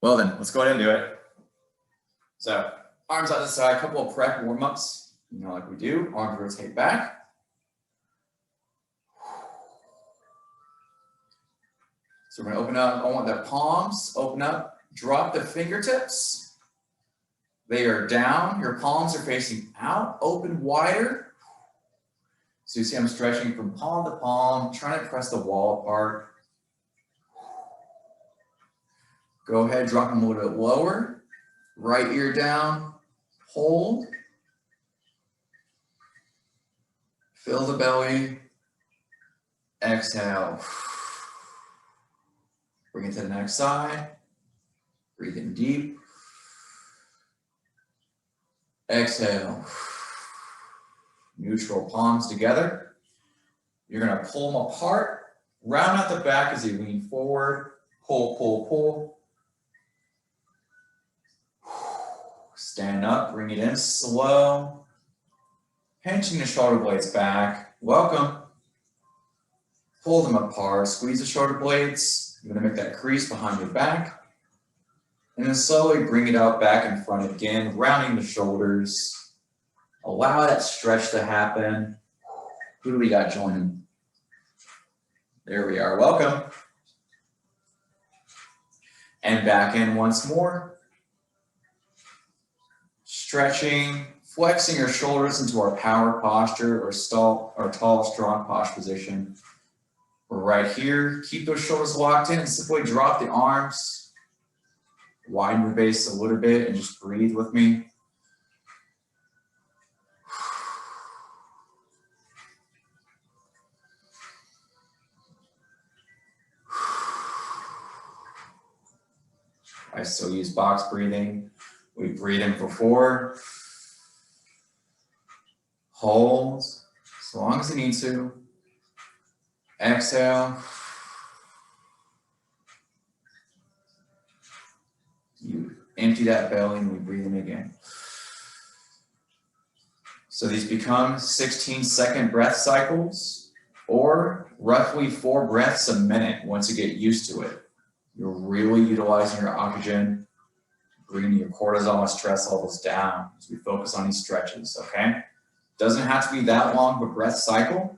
Well then, let's go ahead and do it. So, arms out to the side, a couple of prep warm-ups, like we do. Arms rotate back. So we're gonna open up, I want the palms, open up, drop the fingertips. They are down, your palms are facing out, open wider. So you see I'm stretching from palm to palm, trying to press the wall apart. Go ahead, drop them a little bit lower. Right ear down, hold. Fill the belly. Exhale. Bring it to the next side. Breathe in deep. Exhale. Neutral palms together. You're going to pull them apart. Round out the back as you lean forward. Pull, pull, pull. Stand up, bring it in slow. Pinching the shoulder blades back. Welcome. Pull them apart, squeeze the shoulder blades. You're gonna make that crease behind your back. And then slowly bring it out back in front again, rounding the shoulders. Allow that stretch to happen. Who do we got joining? There we are, welcome. And back in once more. Stretching, flexing your shoulders into our power posture or tall, strong posture position. We're right here. Keep those shoulders locked in and simply drop the arms. Widen your base a little bit and just breathe with me. I still use box breathing. We breathe in for 4. Hold as long as you need to. Exhale. You empty that belly and we breathe in again. So these become 16-second breath cycles or roughly 4 breaths a minute once you get used to it. You're really utilizing your oxygen, bringing your cortisol and stress levels down as we focus on these stretches, okay? Doesn't have to be that long of a breath cycle.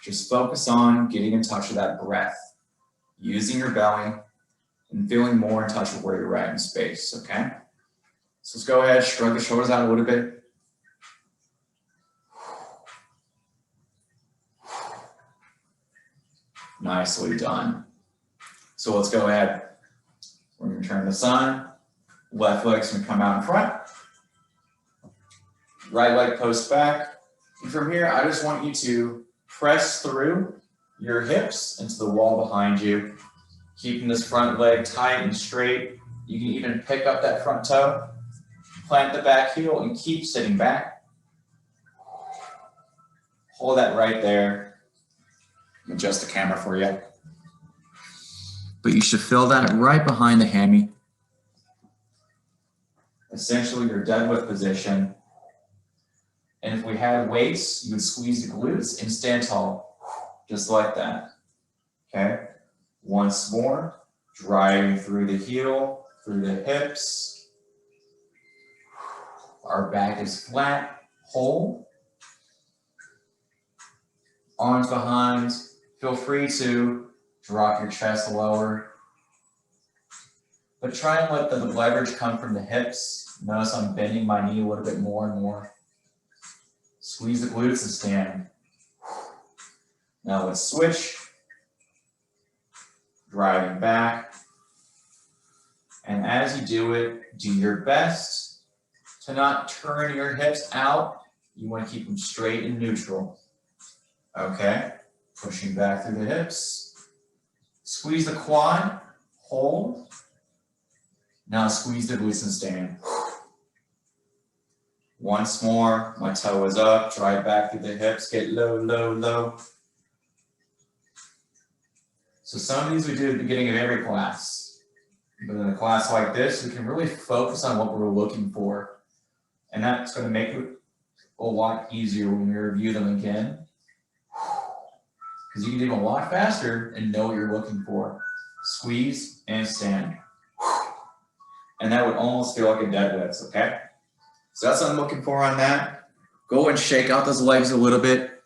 Just focus on getting in touch with that breath, using your belly and feeling more in touch with where you're at in space, okay? So let's go ahead, shrug the shoulders out a little bit. Nicely done. So let's go ahead. We're gonna turn this on. Left leg's gonna come out in front. Right leg posts back. And from here, I just want you to press through your hips into the wall behind you, keeping this front leg tight and straight. You can even pick up that front toe, plant the back heel, and keep sitting back. Hold that right there. Adjust the camera for you. But you should feel that right behind the hammy. Essentially your deadlift position. And if we had weights, you would squeeze the glutes and stand tall, just like that. Okay? Once more, driving through the heel, through the hips. Our back is flat, hold. Arms behind. Feel free to drop your chest lower. But try and let the leverage come from the hips. Notice I'm bending my knee a little bit more and more. Squeeze the glutes and stand. Now let's switch. Driving back. And as you do it, do your best to not turn your hips out. You want to keep them straight and neutral. Okay? Pushing back through the hips. Squeeze the quad. Hold. Now squeeze the glutes and stand. Once more, my toe is up, drive back through the hips, get low, low, low. So some of these we do at the beginning of every class. But in a class like this, we can really focus on what we're looking for. And that's going to make it a lot easier when we review them again. Because you can do them a lot faster and know what you're looking for. Squeeze and stand. and that would almost feel like a deadlift, okay? So that's what I'm looking for on that. Go and shake out those legs a little bit.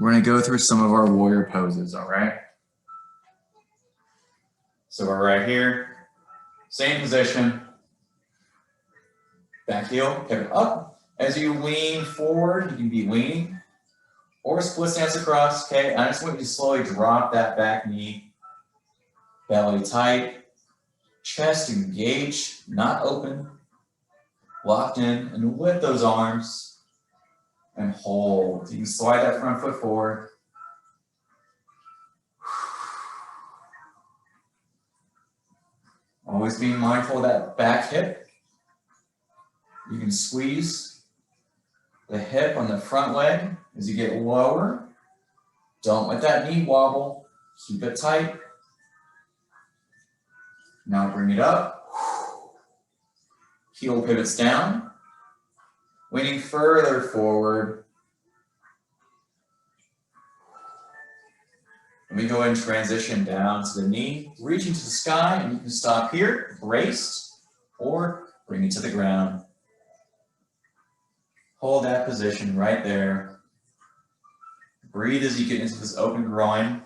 We're gonna go through some of our warrior poses, all right? So we're right here, same position. Back heel, pivot up. As you lean forward, you can be leaning or split stance across, okay? I just want you to slowly drop that back knee, belly tight, chest engaged, not open, locked in, and lift those arms and hold. You can slide that front foot forward. Always being mindful of that back hip. You can squeeze the hip on the front leg as you get lower. Don't let that knee wobble. Keep it tight. Now bring it up. Heel pivots down. Leaning further forward. Let me go ahead and transition down to the knee, reaching to the sky, and you can stop here, braced, or bring it to the ground. Hold that position right there. Breathe as you get into this open groin.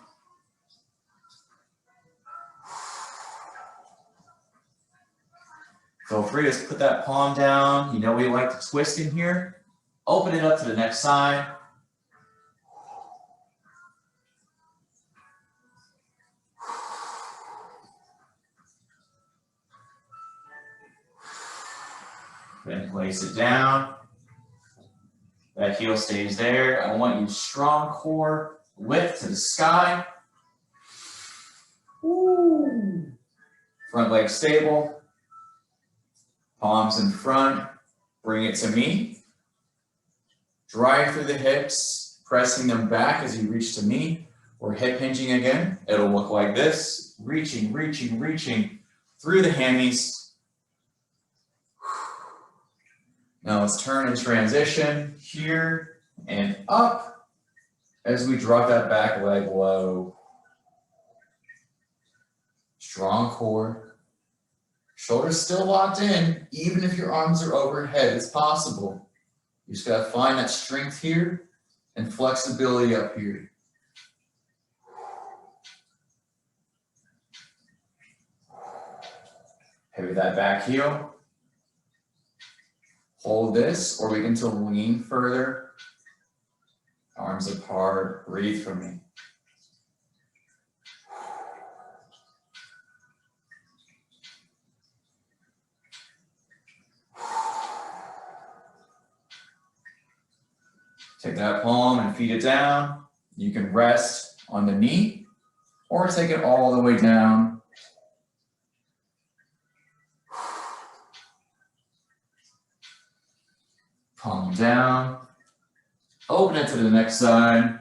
Feel free to put that palm down. You know we like to twist in here. Open it up to the next side. Then place it down. That heel stays there. I want you strong core, lift to the sky. Woo. Front leg stable. Palms in front. Bring it to me. Drive through the hips, pressing them back as you reach to me. We're hip hinging again. It'll look like this. Reaching, reaching, reaching through the hammies. Now let's turn and transition here and up as we drop that back leg low. Strong core. Shoulders still locked in, even if your arms are overhead, it's possible. You just gotta find that strength here and flexibility up here. Heavy that back heel. Hold this, or we can lean further. Arms apart, breathe for me. Take that palm and feed it down. You can rest on the knee, or take it all the way down. Palm down, open it to the next side.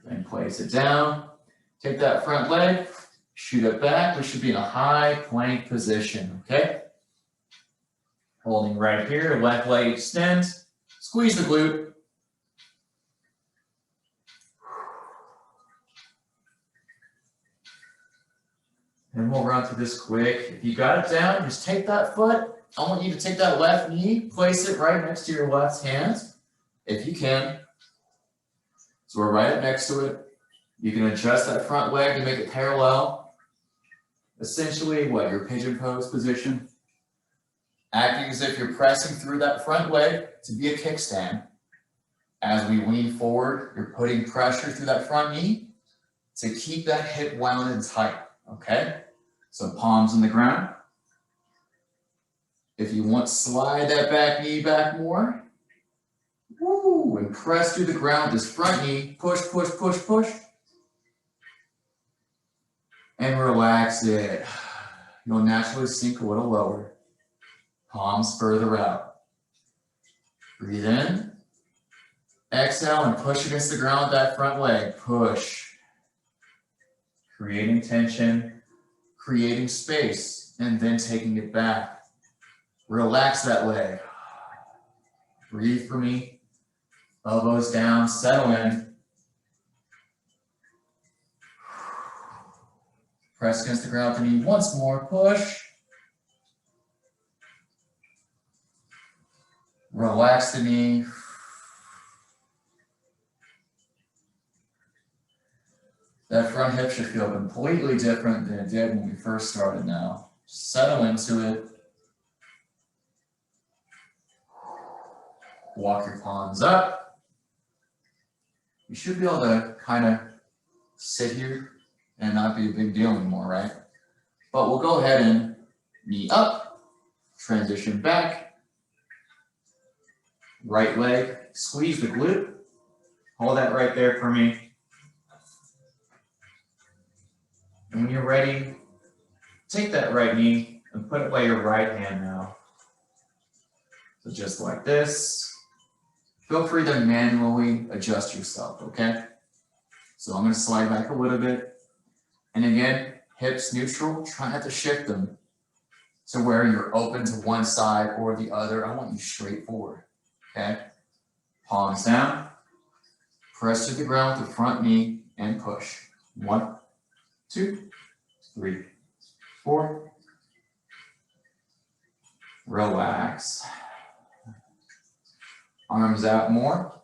Then place it down. Take that front leg, shoot it back. We should be in a high plank position, okay? Holding right here, left leg extends, squeeze the glute. And we'll run through this quick. If you got it down, just take that foot. I want you to take that left knee, place it right next to your left hand, if you can. So we're right up next to it. You can adjust that front leg to make it parallel. Essentially, your pigeon pose position. Acting as if you're pressing through that front leg to be a kickstand. As we lean forward, you're putting pressure through that front knee to keep that hip wound and tight. Okay, so palms on the ground. If you want, slide that back knee back more. Woo, and press through the ground, this front knee, push, push, push, push. And relax it. You'll naturally sink a little lower. Palms further out. Breathe in. Exhale and push against the ground with that front leg. Push. Creating tension, creating space, and then taking it back. Relax that leg. Breathe for me. Elbows down, settle in. Press against the ground with the knee once more, push. Relax the knee. That front hip should feel completely different than it did when we first started now. Settle into it. Walk your palms up. You should be able to kind of sit here and not be a big deal anymore, right? But we'll go ahead and knee up, transition back. Right leg, squeeze the glute. Hold that right there for me. And when you're ready, take that right knee and put it by your right hand now. So just like this. Feel free to manually adjust yourself, okay? So I'm gonna slide back a little bit. And again, hips neutral, try not to shift them to where you're open to one side or the other. I want you straight forward, okay? Palms down, press to the ground with the front knee and push. 1, 2, 3, 4. Relax. Arms out more.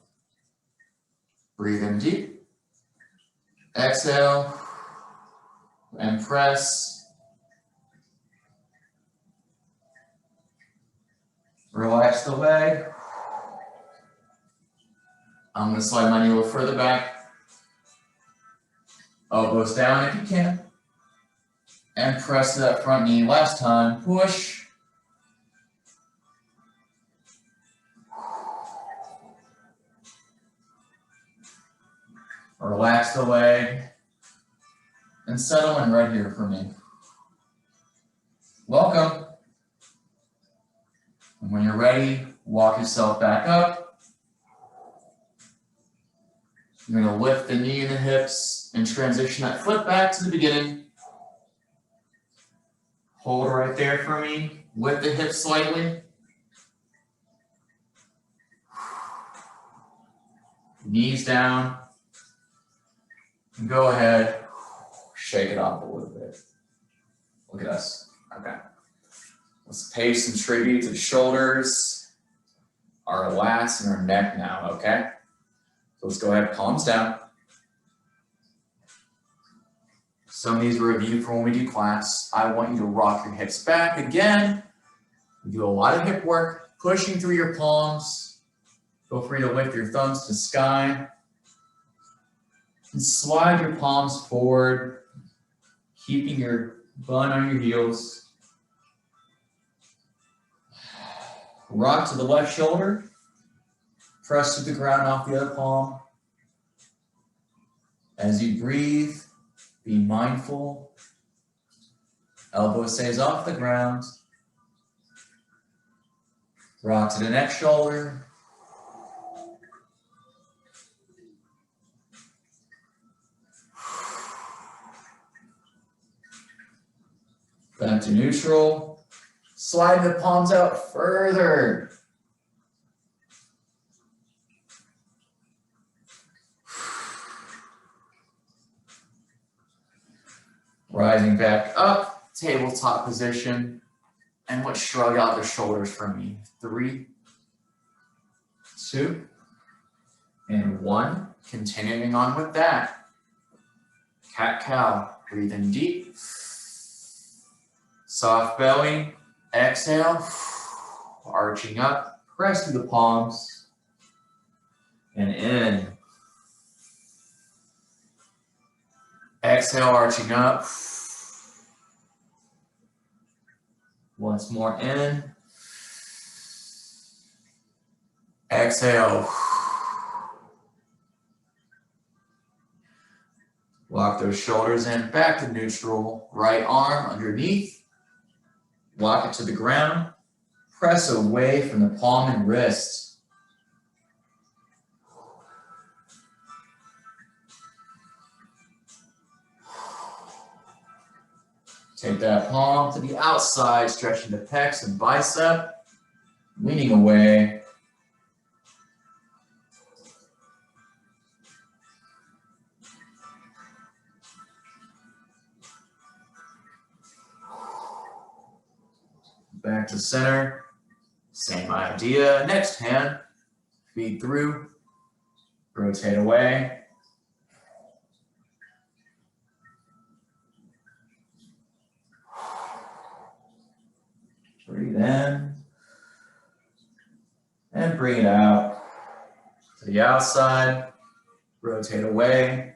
Breathe in deep. Exhale and press. Relax the leg. I'm going to slide my knee a little further back. Elbows down if you can. And press to that front knee. Last time, push. Relax the leg. And settle in right here for me. Welcome. And when you're ready, walk yourself back up. You're going to lift the knee and the hips and transition that foot back to the beginning. Hold right there for me. Lift the hips slightly. Knees down. And go ahead, shake it off a little bit. Look at us. Okay. Let's pay some tribute to the shoulders, our lats, and our neck now, okay? So let's go ahead, palms down. Some of these are review for when we do class. I want you to rock your hips back again. We do a lot of hip work, pushing through your palms. Feel free to lift your thumbs to the sky. And slide your palms forward, keeping your bun on your heels. Rock to the left shoulder. Press to the ground off the other palm. As you breathe, be mindful. Elbow stays off the ground. Rock to the next shoulder. Back to neutral. Slide the palms out further. Rising back up, tabletop position. And let's shrug out the shoulders for me. 3, 2, and 1. Continuing on with that. Cat-cow. Breathe in deep. Soft belly, exhale, arching up, press through the palms, and in. Exhale, arching up. Once more in. Exhale. Lock those shoulders in, back to neutral, right arm underneath. Walk it to the ground. Press away from the palm and wrist. Take that palm to the outside, stretching the pecs and bicep. Leaning away. back to center. Same idea. Next hand, feed through, rotate away. Breathe in and bring it out to the outside, rotate away.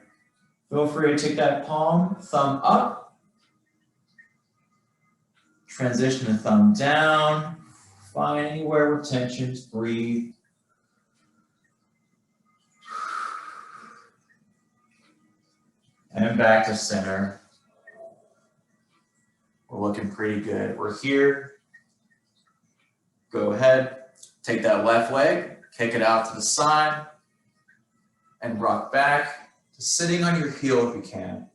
Feel free to take that palm, thumb up, transition the thumb down, find anywhere with tension, just breathe. And back to center. We're looking pretty good. We're here. Go ahead, take that left leg, kick it out to the side, and rock back to sitting on your heel if you can,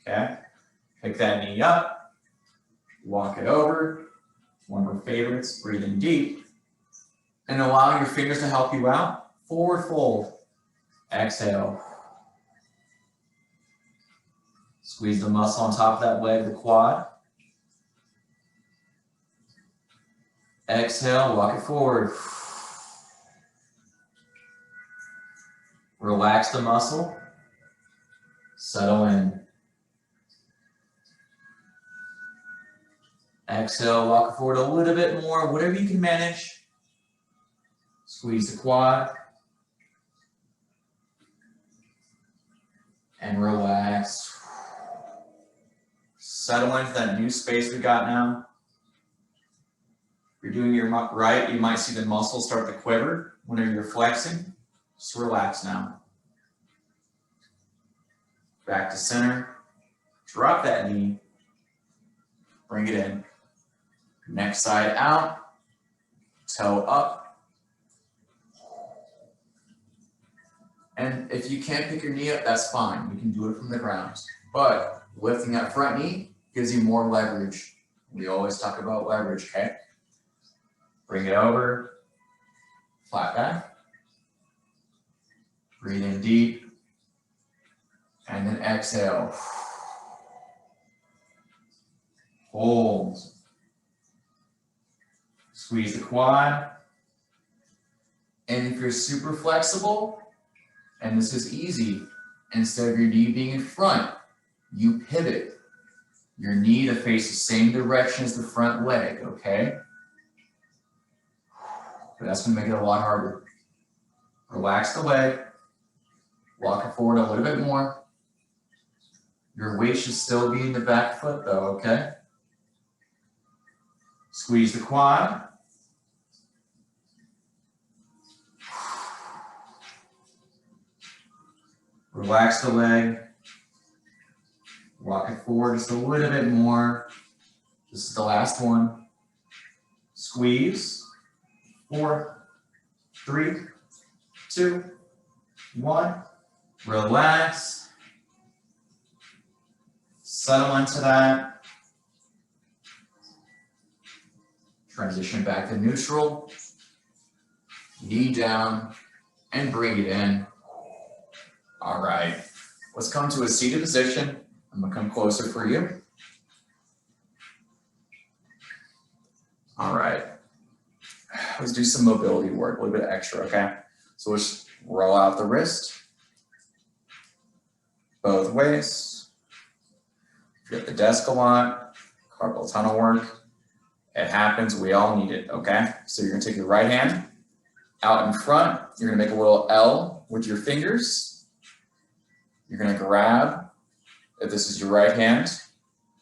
okay? Pick that knee up, walk it over. One of our favorites, breathe in deep, and allowing your fingers to help you out. Forward fold, exhale. Squeeze the muscle on top of that leg, the quad. Exhale, walk it forward. Relax the muscle. Settle in. Exhale, walk it forward a little bit more, whatever you can manage. Squeeze the quad. And relax. Settle into that new space we got now. If you're doing your right, you might see the muscles start to quiver whenever you're flexing. Just relax now. Back to center. Drop that knee. Bring it in. Next side out. Toe up. And if you can't pick your knee up, that's fine. You can do it from the ground. But lifting that front knee gives you more leverage. We always talk about leverage, okay? Bring it over, flat back. Breathe in deep, and then exhale. Hold. Squeeze the quad. And if you're super flexible, and this is easy, instead of your knee being in front, you pivot your knee to face the same direction as the front leg, okay? But that's gonna make it a lot harder. Relax the leg, walk it forward a little bit more. Your weight should still be in the back foot though, okay? Squeeze the quad. Relax the leg. Walk it forward just a little bit more. This is the last one. Squeeze. 4, 3, 2, 1. Relax. Settle into that. Transition back to neutral. Knee down and bring it in. All right. Let's come to a seated position. I'm gonna come closer for you. All right. Let's do some mobility work, a little bit extra, okay? So let's roll out the wrist. Both ways. If you're at the desk a lot, carpal tunnel work, it happens, we all need it, okay? So you're gonna take your right hand out in front. You're gonna make a little L with your fingers. You're gonna grab, if this is your right hand,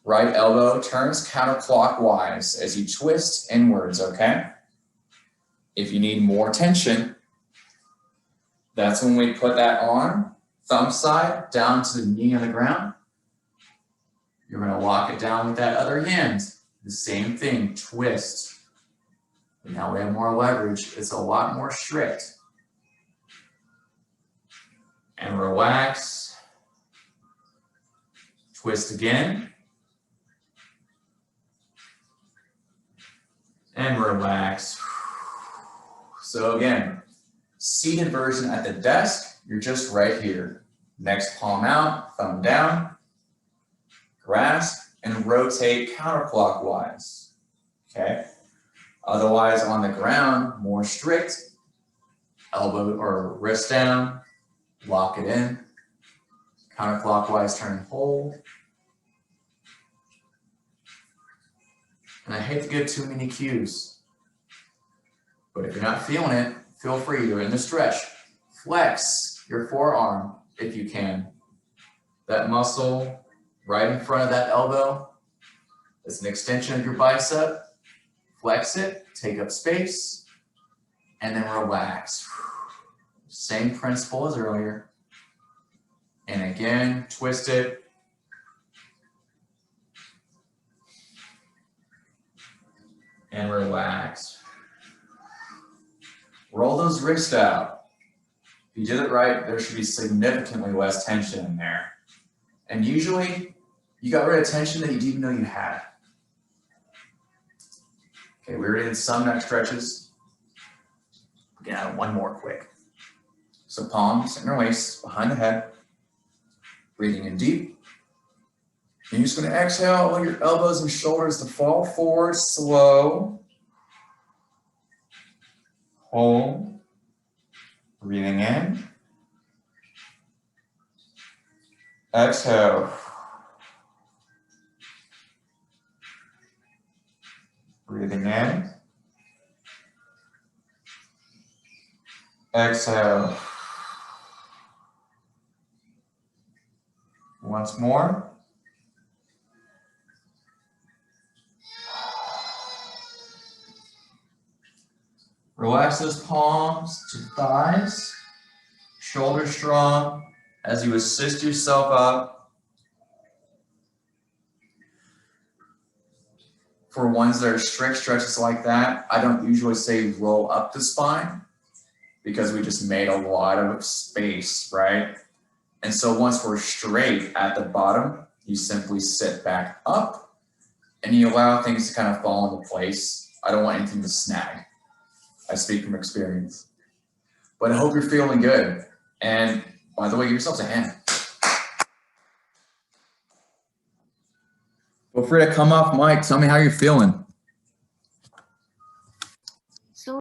right elbow turns counterclockwise as you twist inwards, okay? If you need more tension, that's when we put that arm, thumb side, down to the knee on the ground. You're gonna lock it down with that other hand. The same thing, twist. And now we have more leverage. It's a lot more strict. And relax. Twist again. And relax. So again, seated version at the desk, you're just right here. Next palm out, thumb down, grasp, and rotate counterclockwise, okay? Otherwise, on the ground, more strict, elbow or wrist down, lock it in, counterclockwise turn and hold. And I hate to give too many cues, but if you're not feeling it, feel free, you're in the stretch. Flex your forearm if you can. That muscle right in front of that elbow, it's an extension of your bicep. Flex it, take up space, and then relax. Same principle as earlier. And again, twist it. And relax. Roll those wrists out. If you did it right, there should be significantly less tension in there. And usually, you got rid of tension that you didn't even know you had. Okay, we already did some neck stretches. We can add one more quick. So palms and waist behind the head. Breathing in deep. And you're just going to exhale, allow your elbows and shoulders to fall forward slow. Hold. Breathing in. Exhale. Breathing in. Exhale. Once more. Relax those palms to thighs, shoulders strong as you assist yourself up. For ones that are strict stretches like that, I don't usually say roll up the spine because we just made a lot of space, right? And so once we're straight at the bottom, you simply sit back up and you allow things to kind of fall into place. I don't want anything to snag. I speak from experience. But I hope you're feeling good. And by the way, give yourselves a hand. Feel free to come off mic. Tell me how you're feeling.